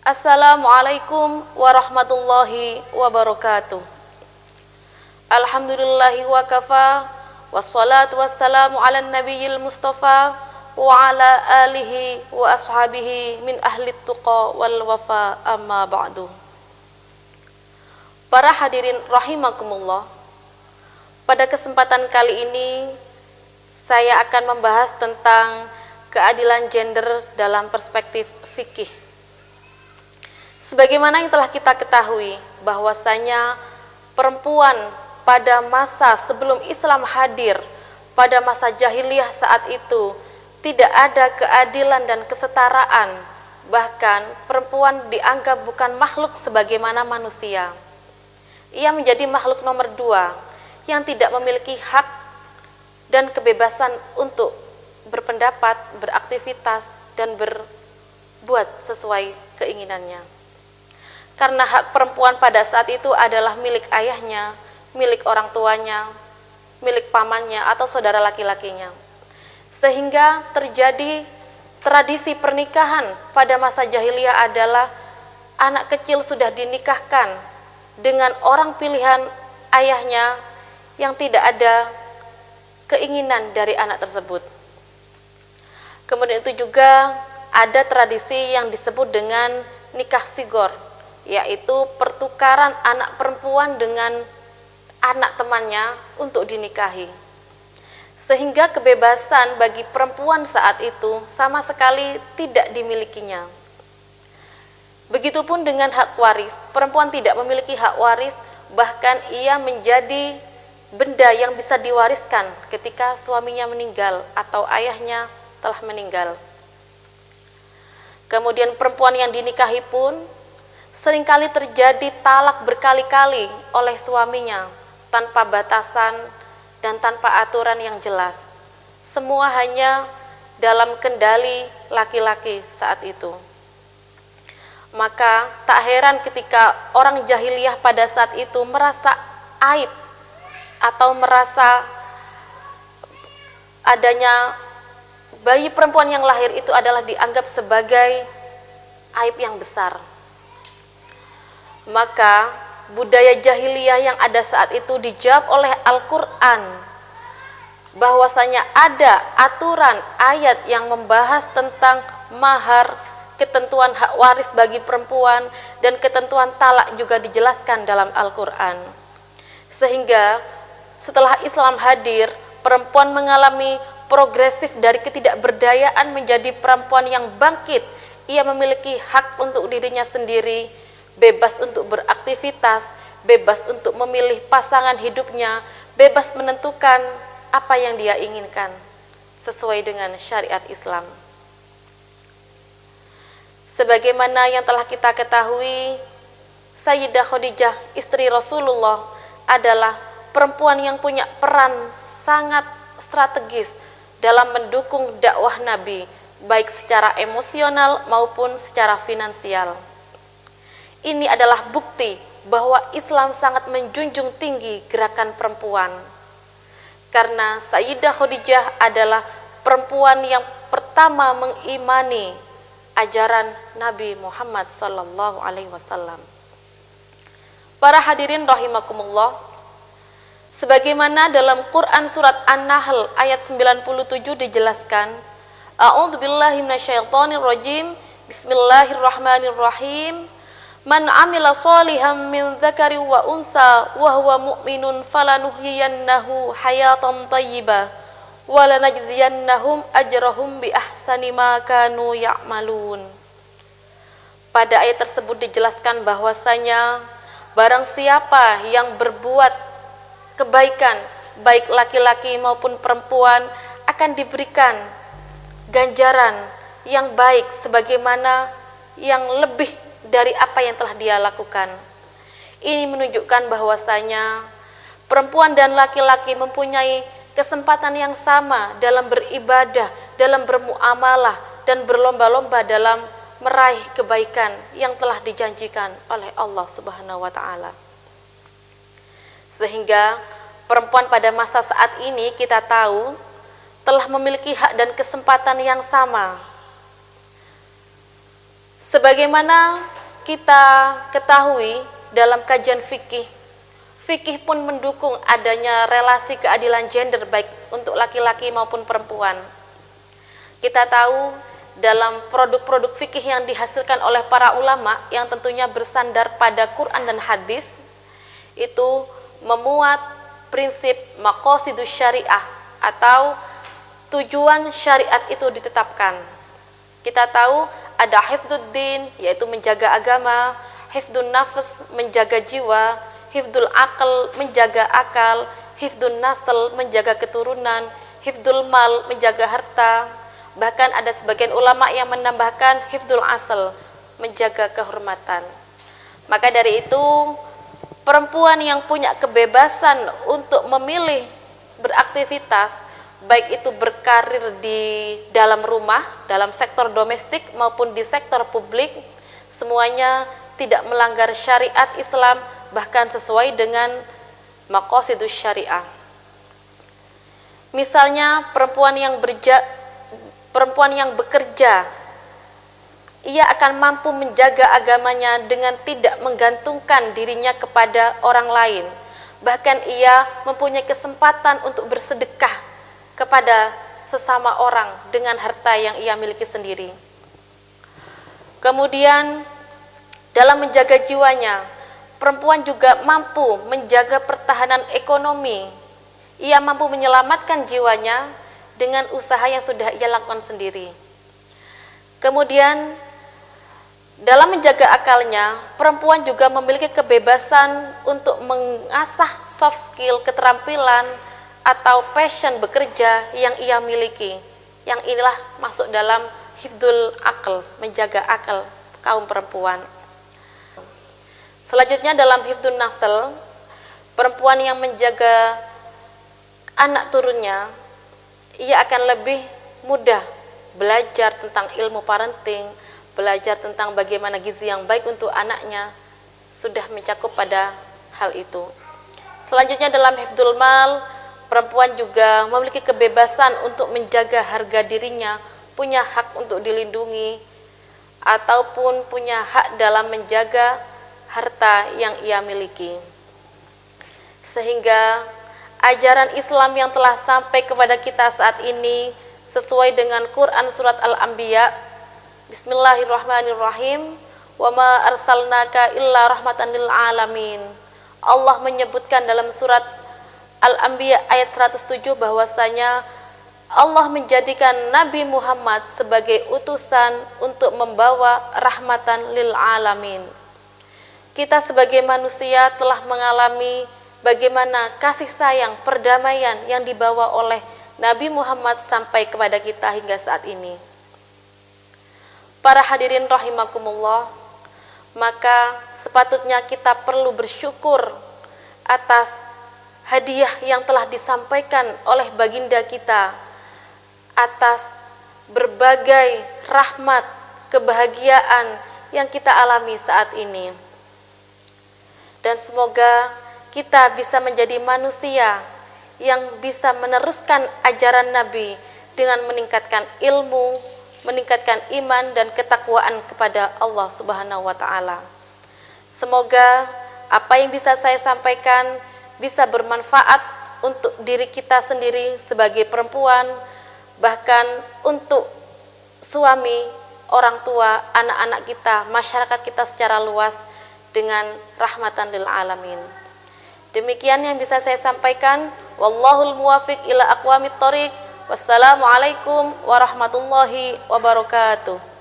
Assalamualaikum warahmatullahi wabarakatuh. Alhamdulillahi wa kafa, wassalatu wassalamu ala nabiyil mustafa wa ala alihi wa ashabihi min ahli tuqa wal wafa, amma ba'du. Para hadirin rahimakumullah, pada kesempatan kali ini saya akan membahas tentang keadilan gender dalam perspektif fikih. Sebagaimana yang telah kita ketahui bahwasanya perempuan pada masa sebelum Islam hadir, pada masa jahiliyah saat itu tidak ada keadilan dan kesetaraan. Bahkan perempuan dianggap bukan makhluk sebagaimana manusia. Ia menjadi makhluk nomor 2 yang tidak memiliki hak dan kebebasan untuk berpendapat, beraktivitas, dan berbuat sesuai keinginannya. Karena hak perempuan pada saat itu adalah milik ayahnya, milik orang tuanya, milik pamannya atau saudara laki-lakinya. Sehingga terjadi tradisi pernikahan pada masa jahiliyah adalah anak kecil sudah dinikahkan dengan orang pilihan ayahnya yang tidak ada keinginan dari anak tersebut. Kemudian itu juga ada tradisi yang disebut dengan nikah sigor, yaitu pertukaran anak perempuan dengan anak temannya untuk dinikahi. Sehingga kebebasan bagi perempuan saat itu sama sekali tidak dimilikinya. Begitupun dengan hak waris, perempuan tidak memiliki hak waris, bahkan ia menjadi benda yang bisa diwariskan ketika suaminya meninggal atau ayahnya telah meninggal. Kemudian perempuan yang dinikahi pun seringkali terjadi talak berkali-kali oleh suaminya tanpa batasan dan tanpa aturan yang jelas. Semua hanya dalam kendali laki-laki saat itu. Maka tak heran ketika orang jahiliyah pada saat itu merasa aib atau merasa adanya bayi perempuan yang lahir itu adalah dianggap sebagai aib yang besar. Maka budaya jahiliyah yang ada saat itu dijawab oleh Al-Quran, bahwasanya ada aturan ayat yang membahas tentang mahar, ketentuan hak waris bagi perempuan, dan ketentuan talak juga dijelaskan dalam Al-Quran. Sehingga setelah Islam hadir, perempuan mengalami progresif dari ketidakberdayaan menjadi perempuan yang bangkit. Ia memiliki hak untuk dirinya sendiri, bebas untuk beraktivitas, bebas untuk memilih pasangan hidupnya, bebas menentukan apa yang dia inginkan sesuai dengan syariat Islam. Sebagaimana yang telah kita ketahui, Sayyidah Khadijah, istri Rasulullah, adalah perempuan yang punya peran sangat strategis dalam mendukung dakwah Nabi, baik secara emosional maupun secara finansial. Ini adalah bukti bahwa Islam sangat menjunjung tinggi gerakan perempuan. Karena Sayyidah Khadijah adalah perempuan yang pertama mengimani ajaran Nabi Muhammad SAW. Para hadirin rahimakumullah, sebagaimana dalam Quran surat An-Nahl ayat 97 dijelaskan, A'udzubillahi minasyaitonirrajim, Bismillahirrahmanirrahim. Man amila sholihan min dzakari wa untha wa huwa mu'minun falanuhyiyannahu hayatan thayyibah wa lanajziyannahum ajrahum bi ahsani ma kanu ya'malun. Pada ayat tersebut dijelaskan bahwasanya barang siapa yang berbuat kebaikan, baik laki-laki maupun perempuan, akan diberikan ganjaran yang baik sebagaimana yang lebih dari apa yang telah dia lakukan. Ini menunjukkan bahwasanya perempuan dan laki-laki mempunyai kesempatan yang sama dalam beribadah, dalam bermuamalah, dan berlomba-lomba dalam meraih kebaikan yang telah dijanjikan oleh Allah Subhanahu wa Ta'ala. Sehingga perempuan pada masa saat ini kita tahu telah memiliki hak dan kesempatan yang sama Sebagaimana kita ketahui dalam kajian fikih, fikih pun mendukung adanya relasi keadilan gender baik untuk laki-laki maupun perempuan. Kita tahu dalam produk-produk fikih yang dihasilkan oleh para ulama yang tentunya bersandar pada Quran dan hadis, itu memuat prinsip maqasidus syariah atau tujuan syariat itu ditetapkan. Kita tahu ada hifdzuddin, yaitu menjaga agama, hifdzun nafs, menjaga jiwa, hifdzul aql, menjaga akal, hifdzun nasl, menjaga keturunan, hifdzul mal, menjaga harta. Bahkan ada sebagian ulama yang menambahkan hifdzul asl, menjaga kehormatan. Maka dari itu, perempuan yang punya kebebasan untuk memilih beraktivitas, baik itu berkarir di dalam rumah, dalam sektor domestik maupun di sektor publik, semuanya tidak melanggar syariat Islam, bahkan sesuai dengan maqasidus syariah. Misalnya perempuan yang bekerja, ia akan mampu menjaga agamanya dengan tidak menggantungkan dirinya kepada orang lain. Bahkan ia mempunyai kesempatan untuk bersedekah kepada sesama orang dengan harta yang ia miliki sendiri. Kemudian dalam menjaga jiwanya, perempuan juga mampu menjaga pertahanan ekonomi. Ia mampu menyelamatkan jiwanya dengan usaha yang sudah ia lakukan sendiri. Kemudian dalam menjaga akalnya, perempuan juga memiliki kebebasan untuk mengasah soft skill, keterampilan atau passion bekerja yang ia miliki. Yang inilah masuk dalam hifdzul aql, menjaga akal kaum perempuan. Selanjutnya dalam hifdzun nasl, perempuan yang menjaga anak turunnya, ia akan lebih mudah belajar tentang ilmu parenting, belajar tentang bagaimana gizi yang baik untuk anaknya, sudah mencakup pada hal itu. Selanjutnya dalam hifdzul mal, perempuan juga memiliki kebebasan untuk menjaga harga dirinya, punya hak untuk dilindungi, ataupun punya hak dalam menjaga harta yang ia miliki. Sehingga ajaran Islam yang telah sampai kepada kita saat ini sesuai dengan Quran surat Al-Anbiya, Bismillahirrahmanirrahim, wa ma arsalnaka illa rahmatan lil alamin. Allah menyebutkan dalam surat Al-Anbiya ayat 107 bahwasanya Allah menjadikan Nabi Muhammad sebagai utusan untuk membawa rahmatan lil alamin. Kita sebagai manusia telah mengalami bagaimana kasih sayang, perdamaian yang dibawa oleh Nabi Muhammad sampai kepada kita hingga saat ini. Para hadirin rahimakumullah, maka sepatutnya kita perlu bersyukur atas hadiah yang telah disampaikan oleh baginda kita, atas berbagai rahmat, kebahagiaan yang kita alami saat ini. Dan semoga kita bisa menjadi manusia yang bisa meneruskan ajaran Nabi dengan meningkatkan ilmu, meningkatkan iman dan ketakwaan kepada Allah Subhanahu wa taala. Semoga apa yang bisa saya sampaikan bisa bermanfaat untuk diri kita sendiri sebagai perempuan, bahkan untuk suami, orang tua, anak-anak kita, masyarakat kita secara luas dengan rahmatan lil alamin. Demikian yang bisa saya sampaikan. Wallahul muwafiq ila aqwamit thoriq. Wassalamualaikum warahmatullahi wabarakatuh.